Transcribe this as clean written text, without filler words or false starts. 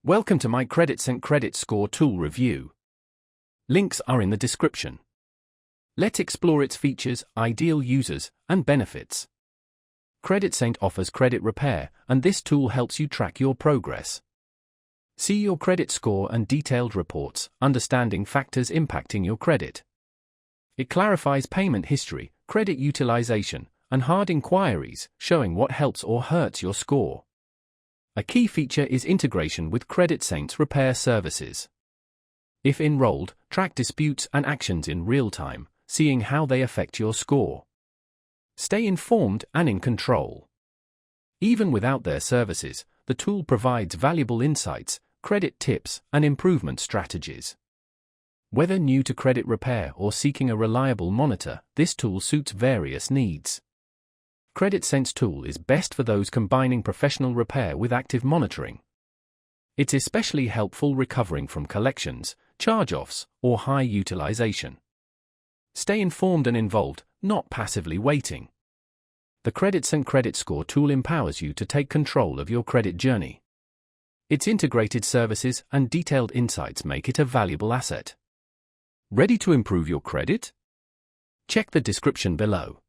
Welcome to my CreditSense Credit Score Tool review. Links are in the description. Let's explore its features, ideal users, and benefits. CreditSense offers credit repair, and this tool helps you track your progress. See your credit score and detailed reports, understanding factors impacting your credit. It clarifies payment history, credit utilization, and hard inquiries, showing what helps or hurts your score. A key feature is integration with CreditSense repair services. If enrolled, track disputes and actions in real time, seeing how they affect your score. Stay informed and in control. Even without their services, the tool provides valuable insights, credit tips, and improvement strategies. Whether new to credit repair or seeking a reliable monitor, this tool suits various needs. CreditSense tool is best for those combining professional repair with active monitoring. It's especially helpful recovering from collections, charge-offs, or high utilization. Stay informed and involved, not passively waiting. The CreditSense Credit Score tool empowers you to take control of your credit journey. Its integrated services and detailed insights make it a valuable asset. Ready to improve your credit? Check the description below.